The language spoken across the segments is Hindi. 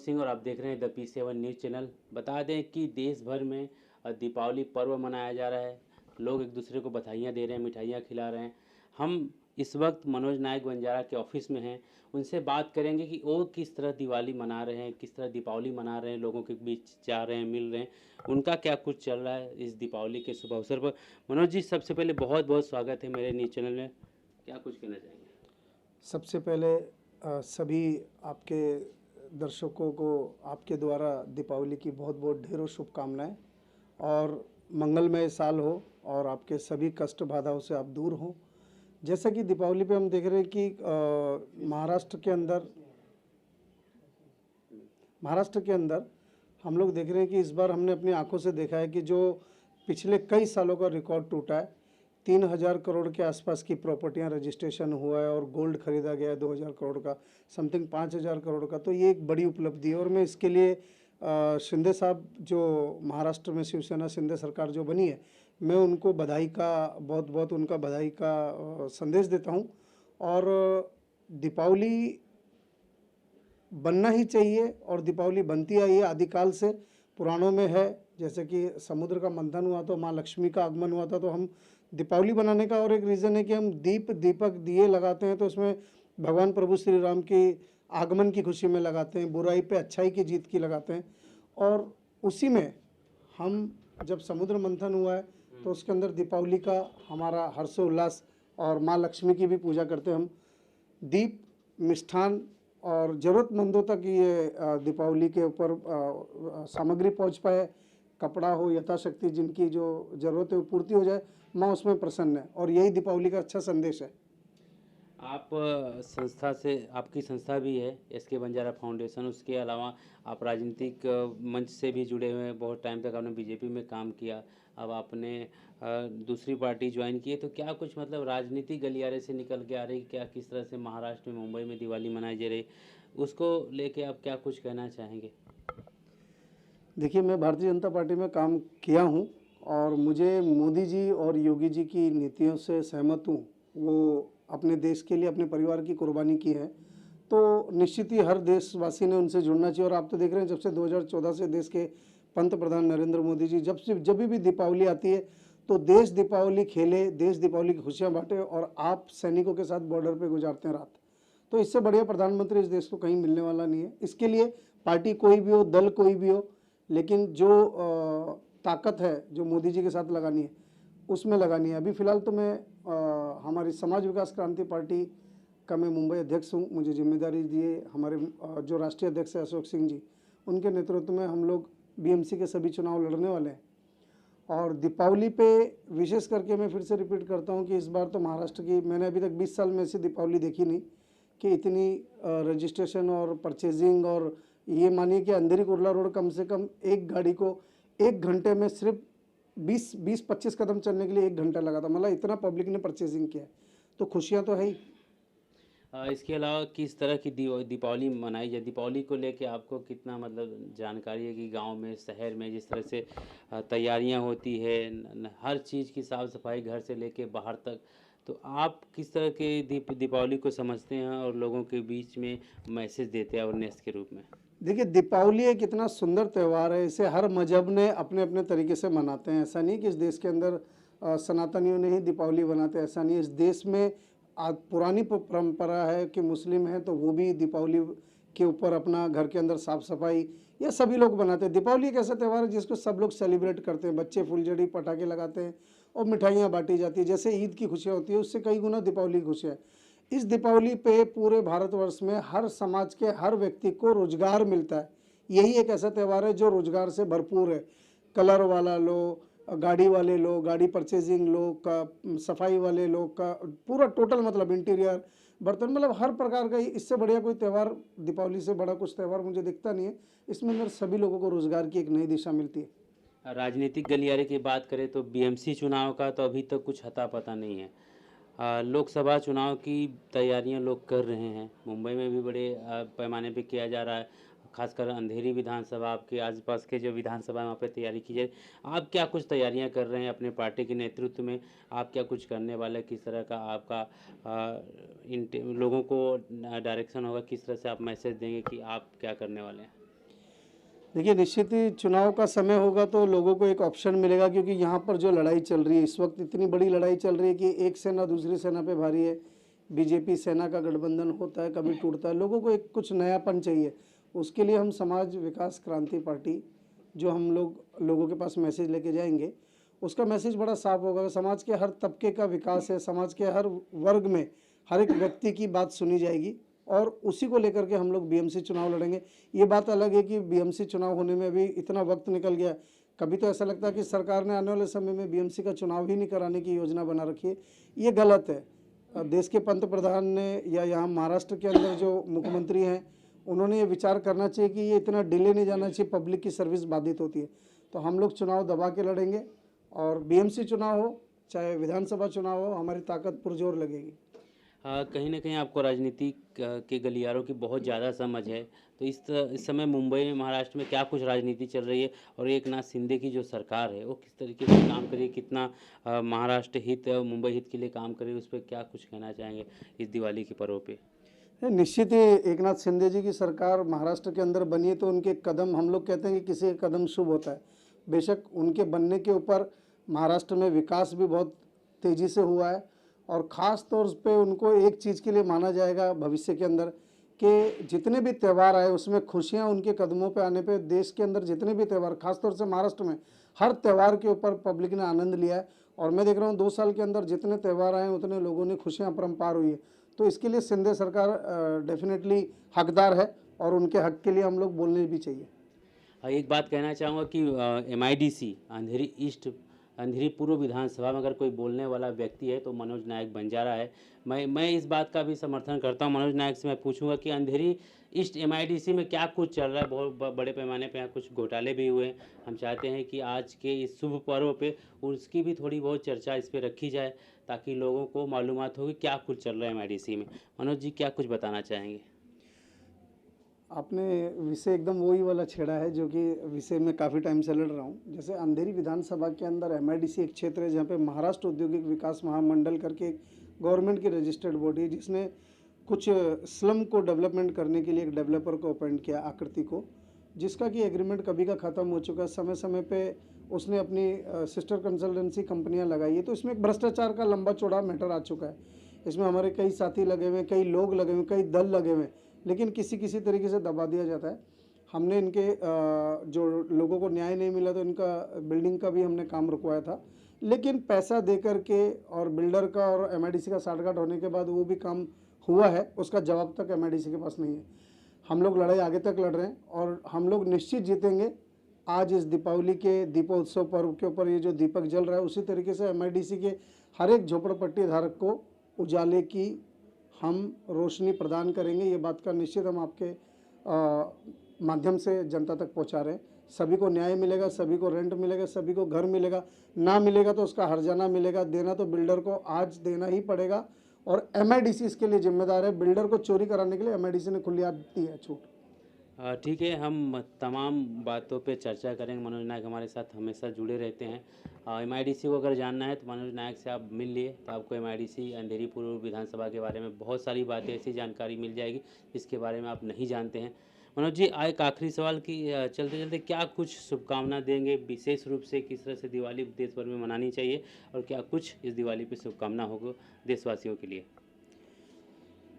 सिंह और आप देख रहे हैं द P7 न्यूज़ चैनल। बता दें कि देश भर में दीपावली पर्व मनाया जा रहा है। लोग एक दूसरे को बधाइयाँ दे रहे हैं, मिठाइयाँ खिला रहे हैं। हम इस वक्त मनोज नायक बंजारा के ऑफिस में हैं। उनसे बात करेंगे कि वो किस तरह दिवाली मना रहे हैं, किस तरह दीपावली मना रहे हैं, लोगों के बीच जा रहे हैं, मिल रहे हैं, उनका क्या कुछ चल रहा है इस दीपावली के शुभ अवसर पर। मनोज जी, सबसे पहले बहुत बहुत स्वागत है मेरे न्यूज़ चैनल में। क्या कुछ कहना चाहेंगे? सबसे पहले सभी आपके दर्शकों को आपके द्वारा दीपावली की बहुत बहुत ढेरों शुभकामनाएं और मंगलमय साल हो और आपके सभी कष्ट बाधाओं से आप दूर हों। जैसा कि दीपावली पे हम देख रहे हैं कि महाराष्ट्र के अंदर हम लोग देख रहे हैं कि इस बार हमने अपनी आंखों से देखा है कि जो पिछले कई सालों का रिकॉर्ड टूटा है। 3,000 करोड़ के आसपास की प्रॉपर्टियां रजिस्ट्रेशन हुआ है और गोल्ड खरीदा गया है 2,000 करोड़ का, समथिंग 5,000 करोड़ का। तो ये एक बड़ी उपलब्धि है और मैं इसके लिए शिंदे साहब जो महाराष्ट्र में शिवसेना शिंदे सरकार जो बनी है, मैं उनको बधाई का बहुत बहुत उनका बधाई का संदेश देता हूँ। और दीपावली बनना ही चाहिए और दीपावली बनती आई है आदिकाल से, पुराणों में है। जैसे कि समुद्र का मंथन हुआ तो माँ लक्ष्मी का आगमन हुआ था, तो हम दीपावली बनाने का और एक रीज़न है कि हम दीपक दिए लगाते हैं, तो उसमें भगवान प्रभु श्री राम की आगमन की खुशी में लगाते हैं, बुराई पे अच्छाई की जीत की लगाते हैं। और उसी में हम जब समुद्र मंथन हुआ है तो उसके अंदर दीपावली का हमारा हर्षोल्लास और माँ लक्ष्मी की भी पूजा करते हैं हम। दीप, मिष्ठान और ज़रूरतमंदों तक ये दीपावली के ऊपर सामग्री पहुंच पाए, कपड़ा हो, यथाशक्ति जिनकी जो ज़रूरत है वो पूर्ति हो जाए, माँ उसमें प्रसन्न है और यही दीपावली का अच्छा संदेश है। आप संस्था से, आपकी संस्था भी है SK बंजारा फाउंडेशन, उसके अलावा आप राजनीतिक मंच से भी जुड़े हुए हैं। बहुत टाइम तक आपने बीजेपी में काम किया, अब आपने दूसरी पार्टी ज्वाइन की है। तो क्या कुछ मतलब राजनीतिक गलियारे से निकल के आ रही, क्या किस तरह से महाराष्ट्र में, मुंबई में दिवाली मनाई जा रही, उसको लेके आप क्या कुछ कहना चाहेंगे? देखिए, मैं भारतीय जनता पार्टी में काम किया हूँ और मुझे मोदी जी और योगी जी की नीतियों से सहमत हूँ। वो अपने देश के लिए अपने परिवार की कुर्बानी की है, तो निश्चित ही हर देशवासी ने उनसे जुड़ना चाहिए। और आप तो देख रहे हैं जब से 2014 से देश के पंत प्रधान नरेंद्र मोदी जी जब भी दीपावली आती है तो देश दीपावली खेले, देश दीपावली की खुशियाँ बांटे और आप सैनिकों के साथ बॉर्डर पे गुजारते हैं रात। तो इससे बढ़िया प्रधानमंत्री इस देश को कहीं मिलने वाला नहीं है। इसके लिए पार्टी कोई भी हो, दल कोई भी हो, लेकिन जो ताकत है जो मोदी जी के साथ लगानी है उसमें लगानी है। अभी फ़िलहाल तो मैं हमारी समाज विकास क्रांति पार्टी का मैं मुंबई अध्यक्ष हूँ। मुझे जिम्मेदारी दिए हमारे जो राष्ट्रीय अध्यक्ष है अशोक सिंह जी, उनके नेतृत्व में हम लोग BMC के सभी चुनाव लड़ने वाले हैं। और दीपावली पे विशेष करके मैं फिर से रिपीट करता हूँ कि इस बार तो महाराष्ट्र की मैंने अभी तक 20 साल में ऐसी दीपावली देखी नहीं कि इतनी रजिस्ट्रेशन और परचेजिंग। और ये मानिए कि अंधेरी कुर्ला रोड कम से कम एक गाड़ी को 1 घंटे में सिर्फ 20-25 कदम चलने के लिए 1 घंटा लगा था। मतलब इतना पब्लिक ने परचेजिंग किया है, तो खुशियाँ तो है ही। इसके अलावा किस तरह की दीपावली मनाई जाए, दीपावली को लेके आपको कितना मतलब जानकारी है कि गांव में, शहर में जिस तरह से तैयारियां होती है, हर चीज़ की साफ़ सफाई घर से लेके बाहर तक, तो आप किस तरह के दीपावली को समझते हैं और लोगों के बीच में मैसेज देते हैं अवेयरनेस के रूप में? देखिए, दीपावली एक इतना सुंदर त्यौहार है, इसे हर मजहब ने अपने अपने तरीके से मनाते हैं। ऐसा नहीं कि इस देश के अंदर सनातनियों ने ही दीपावली मनाते हैं, ऐसा नहीं। इस देश में पुरानी परंपरा है कि मुस्लिम हैं तो वो भी दीपावली के ऊपर अपना घर के अंदर साफ सफाई, ये सभी लोग बनाते हैं। दीपावली एक ऐसा त्यौहार है जिसको सब लोग सेलिब्रेट करते हैं। बच्चे फुलझड़ी पटाखे लगाते हैं और मिठाइयाँ बांटी जाती है। जैसे ईद की खुशियाँ होती है, उससे कई गुना दीपावली की खुशियाँ है। इस दीपावली पे पूरे भारतवर्ष में हर समाज के हर व्यक्ति को रोजगार मिलता है। यही एक ऐसा त्यौहार है जो रोजगार से भरपूर है। कलर वाला लो, गाड़ी वाले लो, गाड़ी परचेजिंग लो, का सफाई वाले लोग का पूरा टोटल, मतलब इंटीरियर, बर्तन, मतलब हर प्रकार का। इससे बढ़िया कोई त्यौहार, दीपावली से बड़ा कुछ त्यौहार मुझे दिखता नहीं है। इसमें अंदर सभी लोगों को रोजगार की एक नई दिशा मिलती है। राजनीतिक गलियारे की बात करें तो BMC चुनाव का तो अभी तक कुछ अता पता नहीं है। लोकसभा चुनाव की तैयारियां लोग कर रहे हैं, मुंबई में भी बड़े पैमाने पे किया जा रहा है। खासकर अंधेरी विधानसभा, आपके आसपास के जो विधानसभा है वहाँ पे तैयारी की जाए। आप क्या कुछ तैयारियां कर रहे हैं अपने पार्टी के नेतृत्व में? आप क्या कुछ करने वाले, किस तरह का आपका इन लोगों को डायरेक्शन होगा, किस तरह से आप मैसेज देंगे कि आप क्या करने वाले हैं? देखिए, निश्चित ही चुनाव का समय होगा तो लोगों को एक ऑप्शन मिलेगा, क्योंकि यहाँ पर जो लड़ाई चल रही है इस वक्त, इतनी बड़ी लड़ाई चल रही है कि एक सेना दूसरी सेना पे भारी है। बीजेपी सेना का गठबंधन होता है, कभी टूटता है। लोगों को एक कुछ नयापन चाहिए। उसके लिए हम समाज विकास क्रांति पार्टी, जो हम लोगों के पास मैसेज लेके जाएंगे, उसका मैसेज बड़ा साफ होगा। समाज के हर तबके का विकास है, समाज के हर वर्ग में हर एक व्यक्ति की बात सुनी जाएगी, और उसी को लेकर के हम लोग बीएमसी चुनाव लड़ेंगे। ये बात अलग है कि बीएमसी चुनाव होने में अभी इतना वक्त निकल गया। कभी तो ऐसा लगता है कि सरकार ने आने वाले समय में बीएमसी का चुनाव ही नहीं कराने की योजना बना रखी है। ये गलत है। देश के पंत प्रधान ने या यहाँ महाराष्ट्र के अंदर जो मुख्यमंत्री हैं, उन्होंने ये विचार करना चाहिए कि ये इतना डिले नहीं जाना चाहिए, पब्लिक की सर्विस बाधित होती है। तो हम लोग चुनाव दबा के लड़ेंगे, और बीएमसी चुनाव हो चाहे विधानसभा चुनाव हो, हमारी ताकत पुरजोर लगेगी। कहीं ना कहीं आपको राजनीति के गलियारों की बहुत ज़्यादा समझ है, तो इस समय मुंबई में, महाराष्ट्र में क्या कुछ राजनीति चल रही है, और एक नाथ शिंदे की जो सरकार है वो किस तरीके से काम कर रही है, कितना महाराष्ट्र हित मुंबई हित के लिए काम कर रही है, उस पर क्या कुछ कहना चाहेंगे इस दिवाली के पर्व पे? निश्चित ही एक नाथ शिंदे जी की सरकार महाराष्ट्र के अंदर बनी है, तो उनके कदम, हम लोग कहते हैं कि किसी का कदम शुभ होता है। बेशक उनके बनने के ऊपर महाराष्ट्र में विकास भी बहुत तेज़ी से हुआ है, और ख़ास तौर पे उनको एक चीज़ के लिए माना जाएगा भविष्य के अंदर, कि जितने भी त्यौहार आए उसमें खुशियां उनके कदमों पे आने पे, देश के अंदर जितने भी त्यौहार, खास तौर से महाराष्ट्र में हर त्यौहार के ऊपर पब्लिक ने आनंद लिया है। और मैं देख रहा हूँ 2 साल के अंदर जितने त्यौहार आए उतने लोगों ने खुशियाँ अपरंपार हुई है। तो इसके लिए शिंदे सरकार डेफिनेटली हकदार है, और उनके हक के लिए हम लोग बोलने भी चाहिए। एक बात कहना चाहूँगा कि MIDC अंधेरी ईस्ट, अंधेरी पूर्व विधानसभा में अगर कोई बोलने वाला व्यक्ति है तो मनोज नायक बंजारा है। मैं इस बात का भी समर्थन करता हूँ। मनोज नायक से मैं पूछूंगा कि अंधेरी ईस्ट MIDC में क्या कुछ चल रहा है। बहुत बड़े पैमाने पे यहाँ कुछ घोटाले भी हुए हैं। हम चाहते हैं कि आज के इस शुभ पर्व पे उसकी भी थोड़ी बहुत चर्चा इस पर रखी जाए, ताकि लोगों को मालूमात हो कि क्या कुछ चल रहा है MIDC में। मनोज जी, क्या कुछ बताना चाहेंगे? आपने विषय एकदम वही वाला छेड़ा है जो कि विषय में काफ़ी टाइम से लड़ रहा हूँ। जैसे अंधेरी विधानसभा के अंदर MIDC एक क्षेत्र है जहाँ पे महाराष्ट्र औद्योगिक विकास महामंडल करके एक गवर्नमेंट की रजिस्टर्ड बॉडी है, जिसने कुछ स्लम को डेवलपमेंट करने के लिए एक डेवलपर को अपॉइंट किया, आकृति को, जिसका कि एग्रीमेंट कभी का ख़त्म हो चुका है। समय समय पे उसने अपनी सिस्टर कंसल्टेंसी कंपनियां लगाई है। तो इसमें एक भ्रष्टाचार का लंबा चौड़ा मैटर आ चुका है। इसमें हमारे कई साथी लगे हुए, कई लोग लगे हुए, कई दल लगे हुए, लेकिन किसी किसी तरीके से दबा दिया जाता है। हमने इनके जो लोगों को न्याय नहीं मिला तो इनका बिल्डिंग का भी हमने काम रुकवाया था, लेकिन पैसा दे करके और बिल्डर का और MIDC का साठगांठ होने के बाद वो भी काम हुआ है, उसका जवाब तक MIDC के पास नहीं है। हम लोग लड़ाई आगे तक लड़ रहे हैं और हम लोग निश्चित जीतेंगे। आज इस दीपावली के दीपोत्सव पर्व के ऊपर ये जो दीपक जल रहा है, उसी तरीके से MIDC के हर एक झोपड़पट्टी धारक को उजाले की हम रोशनी प्रदान करेंगे। ये बात का निश्चित हम आपके माध्यम से जनता तक पहुंचा रहे हैं। सभी को न्याय मिलेगा, सभी को रेंट मिलेगा, सभी को घर मिलेगा। ना मिलेगा तो उसका हर्जाना मिलेगा। देना तो बिल्डर को आज देना ही पड़ेगा, और MIDC इसके लिए जिम्मेदार है। बिल्डर को चोरी कराने के लिए MIDC ने खुली दी है छूट। ठीक है, हम तमाम बातों पे चर्चा करेंगे। मनोज नायक हमारे साथ हमेशा जुड़े रहते हैं। MIDC को अगर जानना है तो मनोज नायक से आप मिल लिए तो आपको MIDC अंधेरी पूर्व विधानसभा के बारे में बहुत सारी बातें, ऐसी जानकारी मिल जाएगी जिसके बारे में आप नहीं जानते हैं। मनोज जी, एक आखिरी सवाल की चलते चलते क्या कुछ शुभकामना देंगे, विशेष रूप से किस तरह से दिवाली देश भर में मनानी चाहिए, और क्या कुछ इस दिवाली पे शुभकामना होगा देशवासियों के लिए?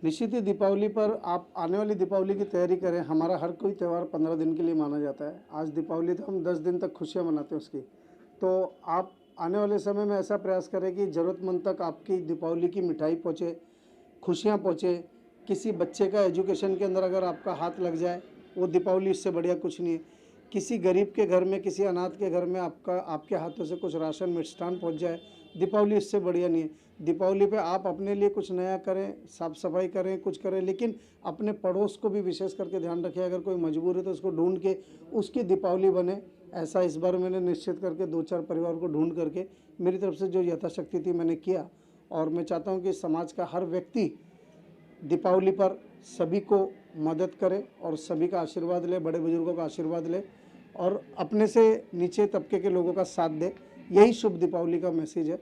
निश्चित ही दीपावली पर आप आने वाली दीपावली की तैयारी करें। हमारा हर कोई त्यौहार 15 दिन के लिए माना जाता है। आज दीपावली तो हम 10 दिन तक खुशियां मनाते हैं उसकी। तो आप आने वाले समय में ऐसा प्रयास करें कि ज़रूरतमंद तक आपकी दीपावली की मिठाई पहुँचे, खुशियाँ पहुँचे। किसी बच्चे का एजुकेशन के अंदर अगर आपका हाथ लग जाए, वो दीपावली इससे बढ़िया कुछ नहीं है। किसी गरीब के घर में, किसी अनाथ के घर में आपके हाथों से कुछ राशन मिष्ठान पहुँच जाए, दीपावली इससे बढ़िया नहीं है। दीपावली पे आप अपने लिए कुछ नया करें, साफ सफाई करें, कुछ करें, लेकिन अपने पड़ोस को भी विशेष करके ध्यान रखें। अगर कोई मजबूर है तो उसको ढूंढ के उसकी दीपावली बने। ऐसा इस बार मैंने निश्चित करके 2-4 परिवार को ढूंढ करके मेरी तरफ से जो यथाशक्ति थी मैंने किया। और मैं चाहता हूँ कि समाज का हर व्यक्ति दीपावली पर सभी को मदद करे और सभी का आशीर्वाद ले, बड़े बुजुर्गों का आशीर्वाद ले और अपने से नीचे तबके के लोगों का साथ दे। यही शुभ दीपावली का मैसेज है।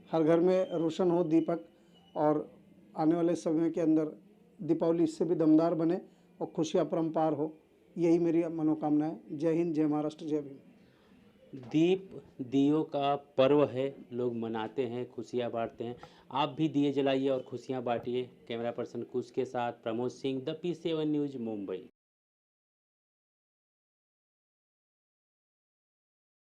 हर घर में रोशन हो दीपक, और आने वाले समय के अंदर दीपावली इससे भी दमदार बने और खुशियाँ अपरंपार हो। यही मेरी मनोकामना है। जय हिंद, जय महाराष्ट्र, जय भीम। दीप दियों का पर्व है, लोग मनाते हैं, खुशियां बांटते हैं। आप भी दिए जलाइए और खुशियां बांटिए। कैमरा पर्सन कुश के साथ Pramod Singh, the P7 news, Mumbai.